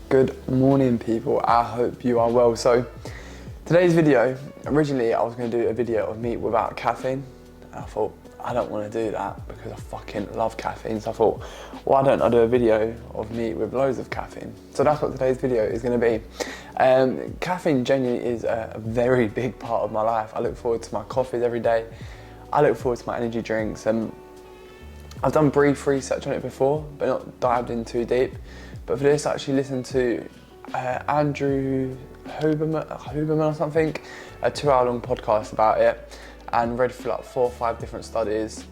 Good morning, people. I hope you are well. So today's video, originally I was going to do a video of me without caffeine. I thought I don't want to do that because I fucking love caffeine. So I thought, why don't I do a video of me with loads of caffeine? So that's what today's video is going to be. Caffeine genuinely is a very big part of my life. I look forward to my coffees every day. I look forward to my energy drinks. I've done brief research on it before, but not dived in too deep. But for this, I actually listened to Andrew Huberman or something, a 2-hour-long podcast about it, and read through like 4 or 5 different studies.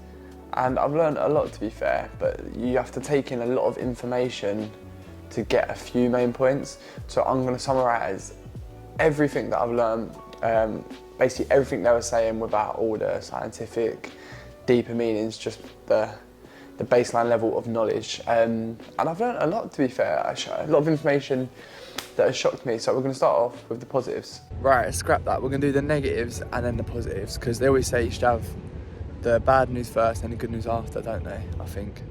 And I've learned a lot, to be fair, but you have to take in a lot of information to get a few main points. So I'm going to summarise everything that I've learned, basically everything they were saying without all the scientific, deeper meanings, just the baseline level of knowledge. And I've learned a lot, to be fair, a lot of information that has shocked me. So we're going to start off with the positives. Right, scrap that. We're going to do the negatives and then the positives, because they always say you should have the bad news first and the good news after, don't they, I think.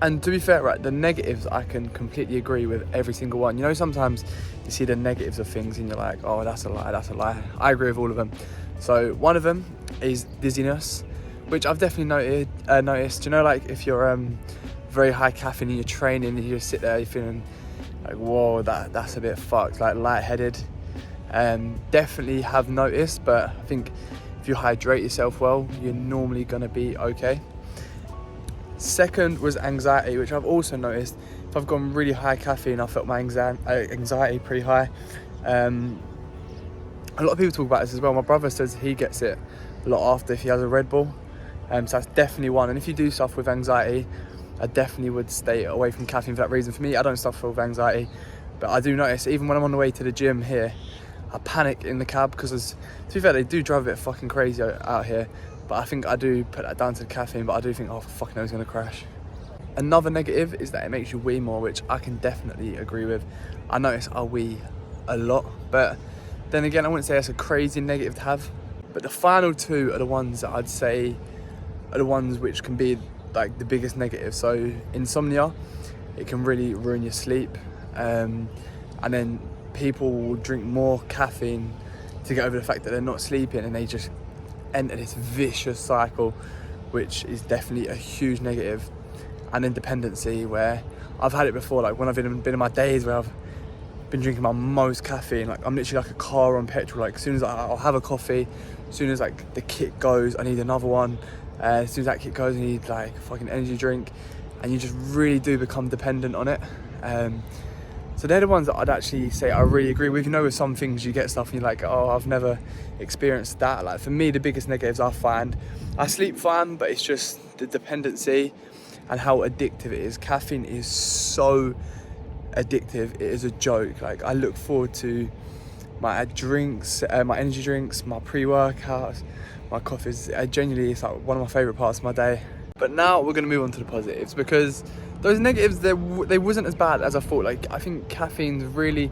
And to be fair, right, the negatives, I can completely agree with every single one. You know, sometimes you see the negatives of things and you're like, oh, that's a lie, that's a lie. I agree with all of them. So one of them is dizziness, which I've definitely noticed. You know, like if you're very high caffeine and you're training and you just sit there, you're feeling like, whoa, that's a bit fucked, like lightheaded. Definitely have noticed, but I think if you hydrate yourself well, you're normally gonna be okay. Second was anxiety, which I've also noticed. If I've gone really high caffeine, I felt my anxiety pretty high. A lot of people talk about this as well. My brother says he gets it a lot after if he has a Red Bull. So that's definitely one. And if you do suffer with anxiety, I definitely would stay away from caffeine for that reason. For me, I don't suffer with anxiety, but I do notice even when I'm on the way to the gym here, I panic in the cab because, to be fair, they do drive a bit fucking crazy out here. But I think I do put that down to the caffeine, but I do think, oh, fucking hell, it's going to crash. Another negative is that it makes you wee more, which I can definitely agree with. I notice I wee a lot, but then again, I wouldn't say that's a crazy negative to have. But the final two are the ones that I'd say are the ones which can be like the biggest negative. So insomnia, it can really ruin your sleep. And then people will drink more caffeine to get over the fact that they're not sleeping, and they just enter this vicious cycle, which is definitely a huge negative. And then dependency, where I've had it before, like when I've been in my days where I've been drinking my most caffeine, like I'm literally like a car on petrol. Like as soon as I'll have a coffee, as soon as like the kick goes, I need another one. As soon as that kick goes, I need like a fucking energy drink, and you just really do become dependent on it. So they're the ones that I'd actually say I really agree with. You know, with some things you get stuff and you're like, oh, I've never experienced that. Like for me, the biggest negatives I find, I sleep fine, but it's just the dependency and how addictive it is. Caffeine is so addictive, it is a joke. Like I look forward to my drinks, my energy drinks, my pre-workouts, my coffees. Genuinely, it's like one of my favourite parts of my day. But now we're going to move on to the positives, because those negatives, they wasn't as bad as I thought. Like I think caffeine's really,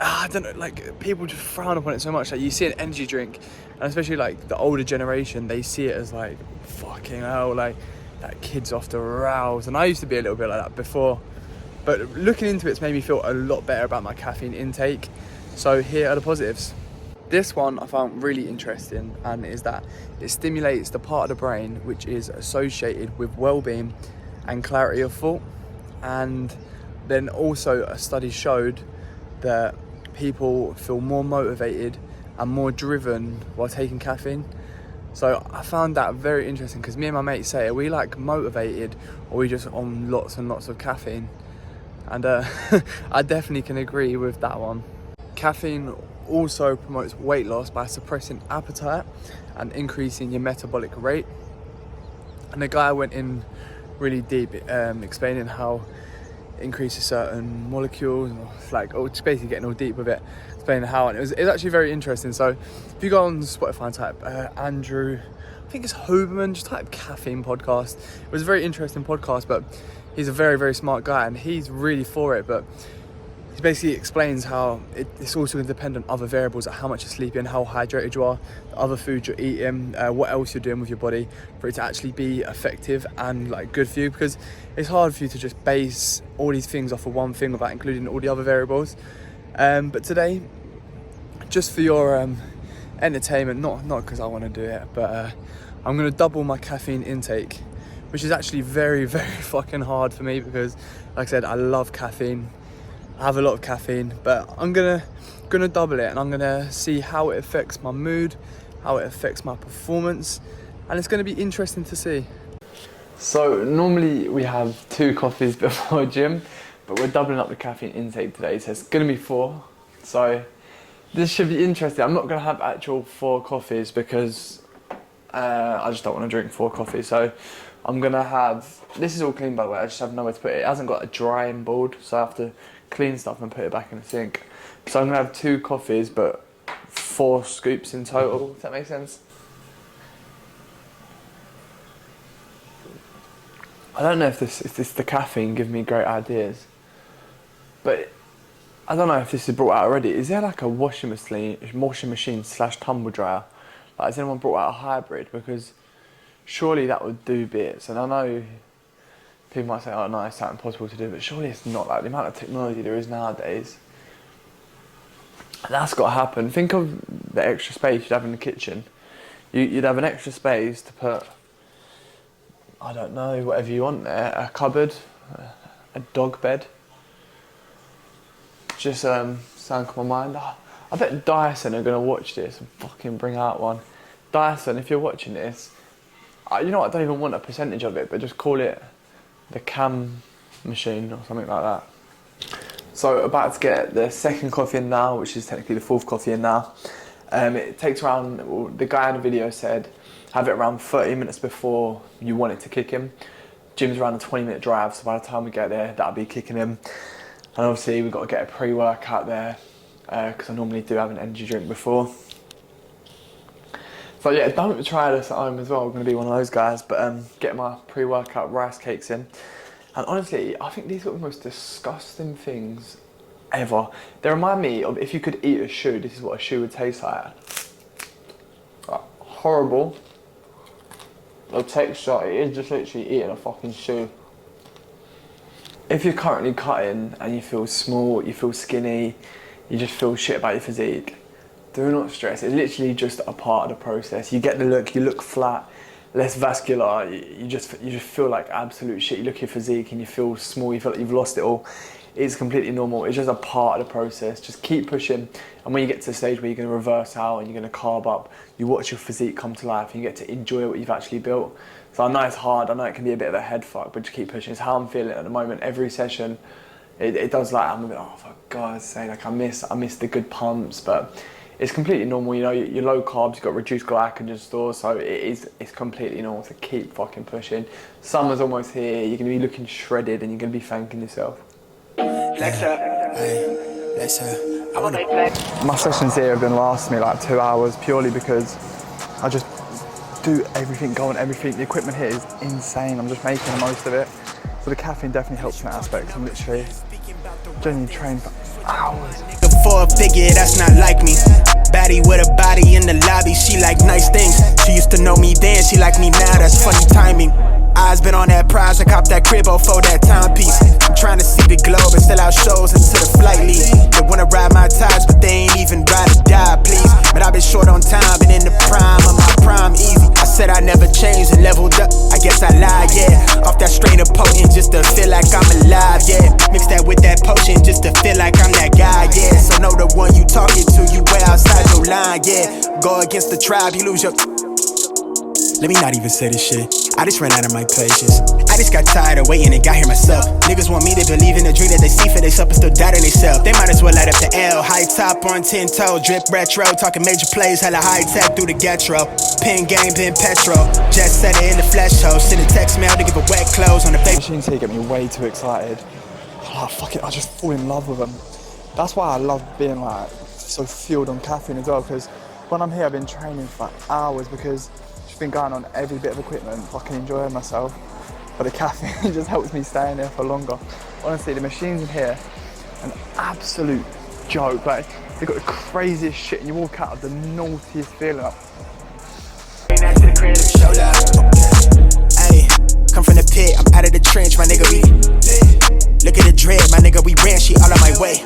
I don't know, like people just frown upon it so much. Like you see an energy drink, and especially like the older generation, they see it as like, fucking hell, like that kid's off the rails. And I used to be a little bit like that before, but looking into it's made me feel a lot better about my caffeine intake. So here are the positives. This one I found really interesting, and is that it stimulates the part of the brain which is associated with well-being and clarity of thought. And then also a study showed that people feel more motivated and more driven while taking caffeine. So I found that very interesting, because me and my mates say, are we like motivated, or are we just on lots and lots of caffeine? And I definitely can agree with that one. Caffeine also promotes weight loss by suppressing appetite and increasing your metabolic rate. And the guy went in really deep, explaining how it increases certain molecules, and like, oh, just basically getting all deep with it, explaining how. And it was actually very interesting. So if you go on Spotify and type Andrew, I think it's Huberman, just type caffeine podcast. It was a very interesting podcast, but he's a very, very smart guy and he's really for it. But he basically explains how it's also going to depend on other variables, like how much you're sleeping, how hydrated you are, the other food you're eating, what else you're doing with your body for it to actually be effective and like good for you, because it's hard for you to just base all these things off of one thing without including all the other variables. But today, just for your entertainment, not because I want to do it, but I'm going to double my caffeine intake, which is actually very, very fucking hard for me because, like I said, I love caffeine. I have a lot of caffeine, but I'm gonna double it, and I'm gonna see how it affects my mood, how it affects my performance, and it's gonna be interesting to see. So normally we have 2 coffees before gym, but we're doubling up the caffeine intake today, so it's gonna be 4. So this should be interesting. I'm not gonna have actual 4 coffees because I just don't want to drink 4 coffees. So I'm gonna have, this is all clean by the way, I just have nowhere to put it. It hasn't got a drying board, so I have to clean stuff and put it back in the sink. So I'm gonna have 2 coffees, but 4 scoops in total, if that makes sense. I don't know if this the caffeine giving me great ideas, but I don't know if this is brought out already. Is there like a washing machine slash tumble dryer? Like, has anyone brought out a hybrid? Because surely that would do bits. And I know people might say, oh no, it's not impossible to do, but surely it's not. Like the amount of technology there is nowadays, that's got to happen. Think of the extra space you'd have in the kitchen. You'd have an extra space to put, I don't know, whatever you want there, a cupboard, a dog bed. Just something on my mind. I bet Dyson are going to watch this and fucking bring out one. Dyson, if you're watching this, you know what, I don't even want a percentage of it, but just call it the cam machine or something like that. So about to get the 2nd coffee in now, which is technically the 4th coffee in now. It takes around, well, the guy in the video said, have it around 30 minutes before you want it to kick in. Gym's around a 20-minute drive, so by the time we get there, that'll be kicking in. And obviously we've got to get a pre-workout there, because I normally do have an energy drink before. So yeah, don't try this at home as well. I'm going to be one of those guys, but get my pre-workout rice cakes in. And honestly, I think these are the most disgusting things ever. They remind me of if you could eat a shoe, this is what a shoe would taste like. Horrible. The texture, it is just literally eating a fucking shoe. If you're currently cutting and you feel small, you feel skinny, you just feel shit about your physique, do not stress. It's literally just a part of the process. You get the look, you look flat, less vascular, you just feel like absolute shit. You look at your physique and you feel small, you feel like you've lost it all. It's completely normal. It's just a part of the process. Just keep pushing, and when you get to the stage where you're going to reverse out and you're going to carb up, you watch your physique come to life and you get to enjoy what you've actually built. So I know it's hard, I know it can be a bit of a head fuck, but just keep pushing. It's how I'm feeling at the moment. Every session, it does, like, I'm a bit, oh for God's sake, like I miss the good pumps, but it's completely normal. You know, you're low carbs, you've got reduced glycogen stores, so it's completely normal to keep fucking pushing. Summer's almost here, you're going to be looking shredded and you're going to be thanking yourself. My sessions here have been lasting me like 2 hours purely because I just do everything, go on everything. The equipment here is insane. I'm just making the most of it. So the caffeine definitely helps in that aspect. I'm literally genuinely trained for hours. For a figure, that's not like me. Baddie with a body in the lobby, she like nice things. She used to know me then, she like me now, that's funny timing. Eyes been on that prize, I copped that crib for that timepiece. I'm trying to see the globe and sell out shows until the flight leave. They wanna ride my ties, but they ain't even ride or die, please. But I've been short on time, been in the prime of my prime easy. I said I never changed and leveled up, I guess I lied, yeah. Off that strain of potent just to feel like I'm alive, yeah. Mix that with that potion just to feel like I'm that guy, yeah. So know the one you talking to, you way outside your line, yeah. Go against the tribe, you lose your... Let me not even say this shit. I just ran out of my patience. I just got tired of waiting and got here myself. Niggas want me to believe in the dream that they see for themselves and still doubt in themselves. They might as well light up the L. High top on 10 toe, drip retro. Talking major plays, hella high tech through the getro. Pin game, pin petrol. Just set it in the flesh hole. Send a text mail to give a wet clothes on the face. Machines here get me way too excited. Oh, fuck it, I just fall in love with them. That's why I love being like so fueled on caffeine as well, because when I'm here I've been training for hours because I've been going on every bit of equipment, fucking enjoying myself. But the caffeine just helps me stay in there for longer. Honestly, the machines in here an absolute joke. Like, they've got the craziest shit and you walk out of the naughtiest feeling. Like, Hey, come from the pit, I'm out of the trench, my nigga, we look at the dread, my nigga, we ran shit all on my way.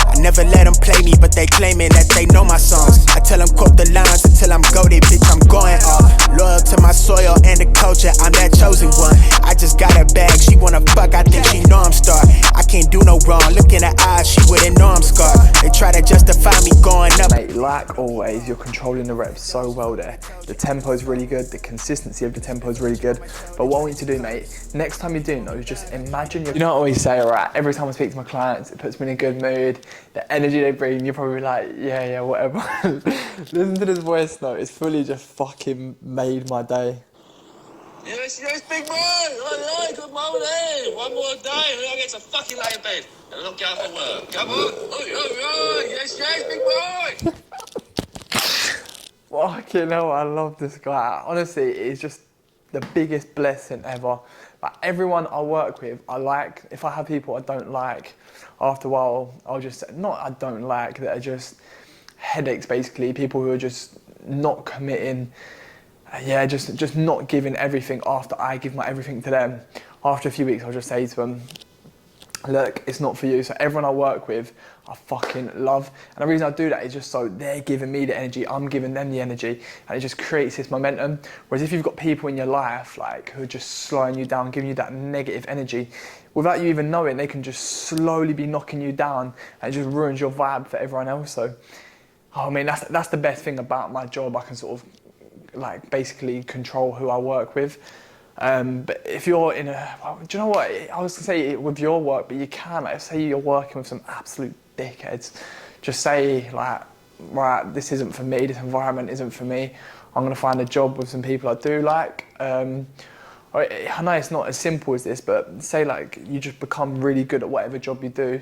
I never let them play me, but they claiming that they know my songs. I tell them quote the lines until I'm goated, bitch, I'm going off. Loyal to my soil and the culture, I'm that chosen one. I just got a bag, she wanna fuck, I think she know I'm star. I can't do no wrong, look in her eyes, she wouldn't know I'm scarred. They try to justify me going up. mate, like always, you're controlling the reps so well there. The tempo's really good, the consistency of the tempo is really good. But what I want you to do, mate, next time you're doing those, just imagine you know, I always say, all right, every time I speak to my clients, it puts me in a good mood. The energy they bring, you're probably like, yeah, whatever. Listen to this voice note, it's fully just fucking made my day. Yes, big boy. Oi, good morning. One more day and I'll get to fucking lay in bed and look out for work. Come on. Oi. Yes, big boy. Fucking hell, I love this guy. Honestly, it's just the biggest blessing ever. Like, everyone I work with, I like. If I have people I don't like, after a while, I'll just say, not I don't like, that are just headaches basically, people who are just not committing, just not giving everything after I give my everything to them. After a few weeks, I'll just say to them, look, it's not for you. So everyone I work with, I fucking love. And the reason I do that is just so they're giving me the energy, I'm giving them the energy, and it just creates this momentum. Whereas if you've got people in your life like who are just slowing you down, giving you that negative energy, without you even knowing, they can just slowly be knocking you down, and it just ruins your vibe for everyone else. So, I mean, that's the best thing about my job. I can sort of like basically control who I work with. But if you're in a, do you know what, I was gonna say with your work, but you can, like, say you're working with some absolute dickheads, just say like, right, this isn't for me, this environment isn't for me, I'm gonna find a job with some people I do like. I know it's not as simple as this, but say like you just become really good at whatever job you do,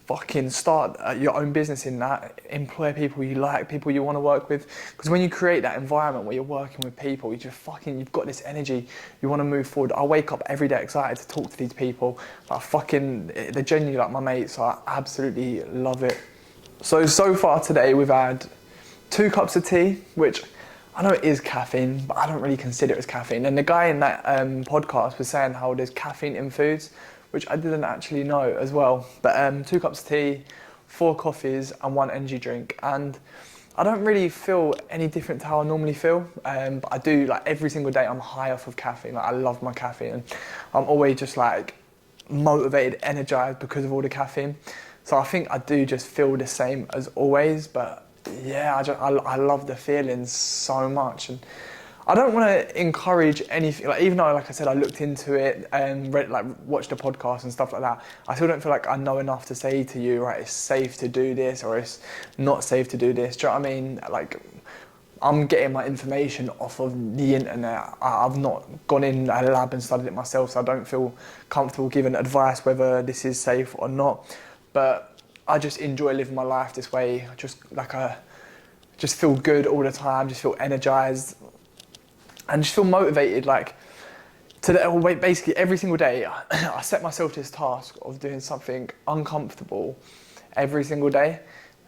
fucking start your own business in that, employ people you like, people you want to work with, because when you create that environment where you're working with people, you've got this energy, you want to move forward. I wake up every day excited to talk to these people, they're genuinely like my mates, so I absolutely love it. So far today we've had 2 cups of tea, which I know it is caffeine, but I don't really consider it as caffeine. And the guy in that podcast was saying how there's caffeine in foods, which I didn't actually know as well. But 2 cups of tea, 4 coffees and 1 energy drink. And I don't really feel any different to how I normally feel. But I do, like, every single day I'm high off of caffeine. Like, I love my caffeine. I'm always just like motivated, energized because of all the caffeine. So I think I do just feel the same as always. But yeah, I love the feeling so much. And I don't want to encourage anything, like, even though, like I said, I looked into it and watched the podcast and stuff like that, I still don't feel like I know enough to say to you, right, it's safe to do this or it's not safe to do this. Do you know what I mean? Like, I'm getting my information off of the internet. I've not gone in a lab and studied it myself, so I don't feel comfortable giving advice whether this is safe or not. But I just enjoy living my life this way. Just feel good all the time, just feel energized. And just feel motivated, like, basically every single day, I set myself this task of doing something uncomfortable every single day.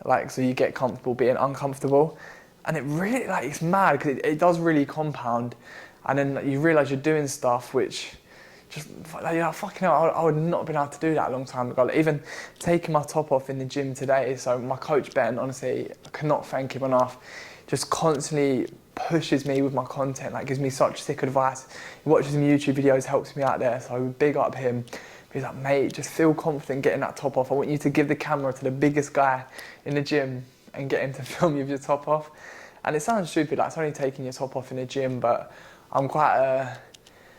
Like, so you get comfortable being uncomfortable. And it really, like, it's mad, because it does really compound. And then you realise you're doing stuff which just, like, fucking hell, I would not have been able to do that a long time ago. Like, even taking my top off in the gym today, so my coach Ben, honestly, I cannot thank him enough, just constantly pushes me with my content, like, gives me such sick advice. He watches some YouTube videos, helps me out there, so big up him. He's like, mate, just feel confident getting that top off. I want you to give the camera to the biggest guy in the gym and get him to film you with your top off. And it sounds stupid, like, it's only taking your top off in the gym, but I'm quite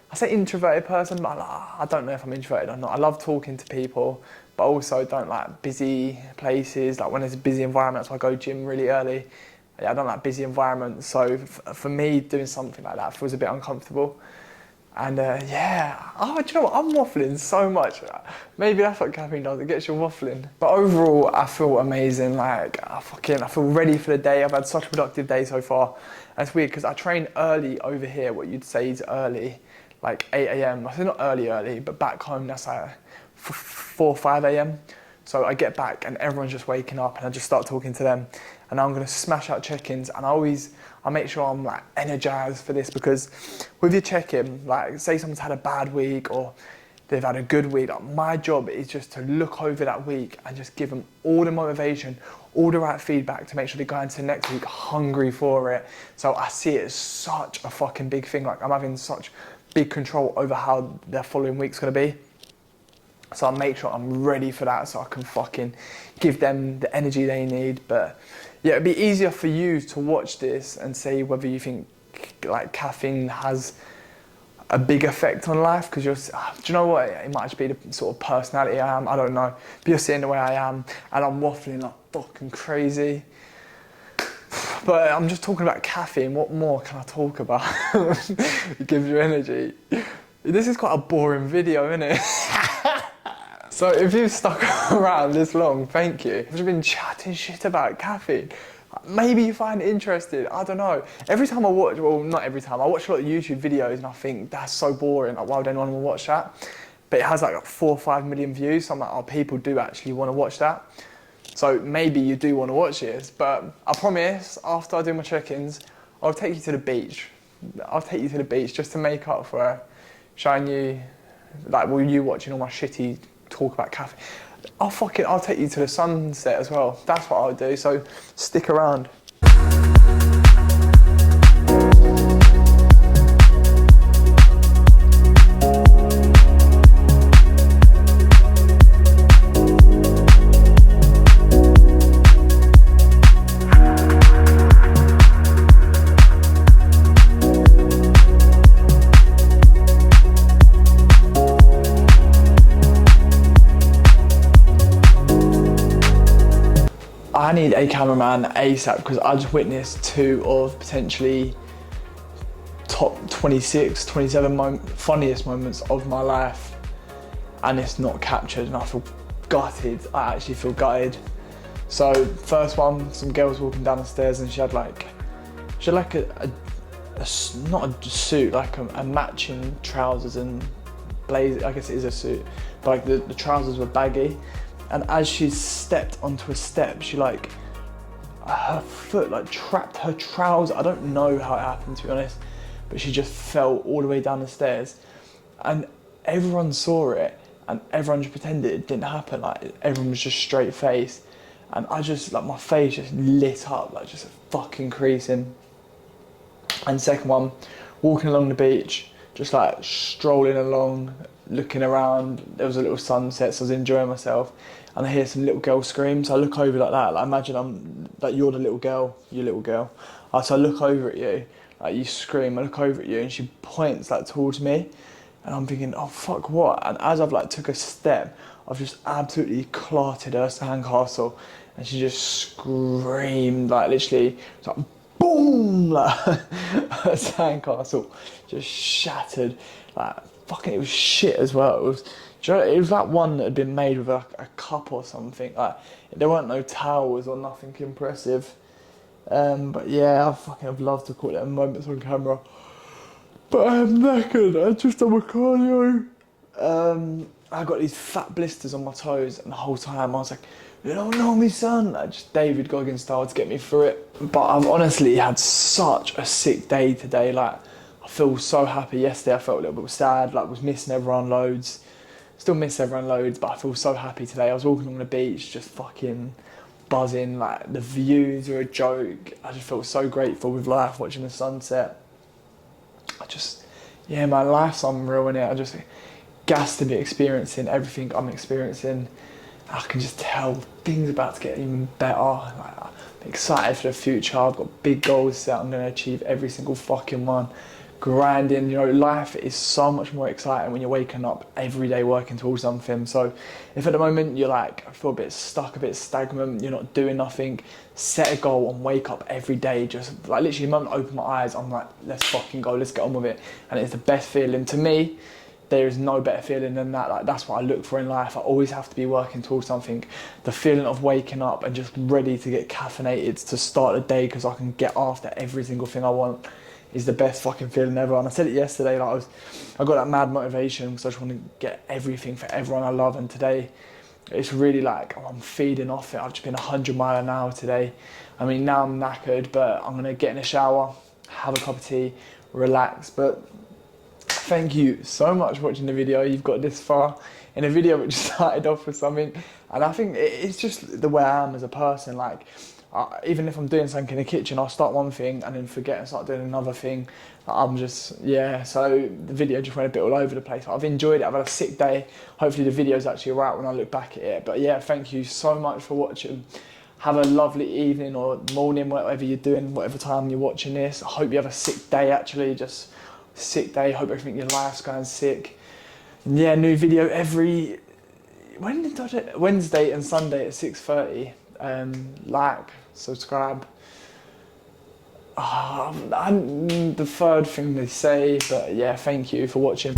I say introverted person, but I don't know if I'm introverted or not. I love talking to people, but also don't like busy places, like when there's a busy environment, so I go gym really early. Yeah, I don't like busy environments, so for me, doing something like that feels a bit uncomfortable. And do you know what, I'm waffling so much. Maybe that's what caffeine does, it gets you waffling. But overall, I feel amazing, like, I feel ready for the day. I've had such a productive day so far. And it's weird, because I train early over here, what you'd say is early, like 8 a.m. I say not early, but back home, that's like 4 or 5 a.m. So I get back and everyone's just waking up and I just start talking to them, and I'm gonna smash out check-ins, and I make sure I'm like energized for this, because with your check-in, like say someone's had a bad week or they've had a good week, like my job is just to look over that week and just give them all the motivation, all the right feedback to make sure they go into the next week hungry for it. So I see it as such a fucking big thing. Like I'm having such big control over how their following week's gonna be. So I make sure I'm ready for that so I can fucking give them the energy they need. But yeah, it'd be easier for you to watch this and say whether you think like caffeine has a big effect on life, because do you know what, it might just be the sort of personality I am, I don't know, but you're seeing the way I am and I'm waffling like fucking crazy. But I'm just talking about caffeine, what more can I talk about? It gives you energy. This is quite a boring video, isn't it? So if you've stuck around this long, thank you. I've just been chatting shit about caffeine. Maybe you find it interesting, I don't know. Every time I watch, well not every time, I watch a lot of YouTube videos and I think that's so boring, like why would anyone want to watch that? But it has like 4 or 5 million views, so I'm like, oh, people do actually want to watch that. So maybe you do want to watch this, but I promise after I do my check-ins, I'll take you to the beach. I'll take you to the beach just to make up for showing you, like, well, you watching all my shitty talk about caffeine. I'll take you to the sunset as well. That's what I'll do, so stick around. I need a cameraman ASAP because I just witnessed 2 of potentially top 26, 27 funniest moments of my life, and it's not captured, and I feel gutted. I actually feel gutted. So first one, some girls walking down the stairs and she had like a not a suit, like a matching trousers and blazer. I guess it is a suit, but like the trousers were baggy. And as she stepped onto a step, she her foot trapped her trousers. I don't know how it happened, to be honest, but she just fell all the way down the stairs. And everyone saw it and everyone just pretended it didn't happen. Like everyone was just straight faced. And I just, my face just lit up, just fucking creasing. And second one, walking along the beach, just strolling along, looking around. There was a little sunset, so I was enjoying myself. And I hear some little girl scream, so I look over like that. Imagine you're the little girl, you little girl. So I look over at you, you scream, I look over at you, and she points towards me. And I'm thinking, oh fuck, what? And as I've took a step, I've just absolutely clotted her sandcastle. And she just screamed, literally, it's boom! Her sandcastle just shattered. Fucking, it was shit as well. It was like one that had been made with a cup or something. There weren't no towels or nothing impressive. But yeah, I've loved to call it moments on camera. But I'm knackered. I just done my cardio. I got these fat blisters on my toes, and the whole time I was like, you don't know me, son. Just David Goggins style to get me through it. But I've honestly had such a sick day today. I feel so happy. Yesterday I felt a little bit sad, was missing everyone loads. Still miss everyone loads, but I feel so happy today. I was walking on the beach, just fucking buzzing. The views are a joke. I just felt so grateful with life, watching the sunset. My life's unreal, innit? I just gassed to be experiencing everything I'm experiencing. I can just tell things about to get even better. I'm excited for the future. I've got big goals set. I'm going to achieve every single fucking one. Grinding, life is so much more exciting when you're waking up every day working towards something. So if at the moment you're I feel a bit stuck, a bit stagnant, you're not doing nothing, set a goal and wake up every day. Just literally the moment I open my eyes, I'm let's fucking go, let's get on with it. And it's the best feeling. To me, there is no better feeling than that. That's what I look for in life. I always have to be working towards something. The feeling of waking up and just ready to get caffeinated to start the day because I can get after every single thing I want is the best fucking feeling ever. And I said it yesterday, I got that mad motivation because I just want to get everything for everyone I love. And today it's really like, I'm feeding off it. I've just been 100 miles an hour today. I mean, now I'm knackered, but I'm gonna get in the shower, have a cup of tea, relax. But thank you so much for watching the video. You've got this far in a video which started off with something, and I think it's just the way I am as a person. Like, even if I'm doing something in the kitchen, I'll start one thing and then forget and start doing another thing. I'm just, yeah, so the video just went a bit all over the place. I've enjoyed it. I've had a sick day. Hopefully the video's actually right when I look back at it. But yeah, thank you so much for watching. Have a lovely evening or morning, whatever you're doing, whatever time you're watching this. I hope you have a sick day, actually, just sick day. Hope everything in your life's going sick. And yeah, new video every, when did I do it? Wednesday and Sunday at 6:30. Like, subscribe. The third thing they say, but yeah, thank you for watching.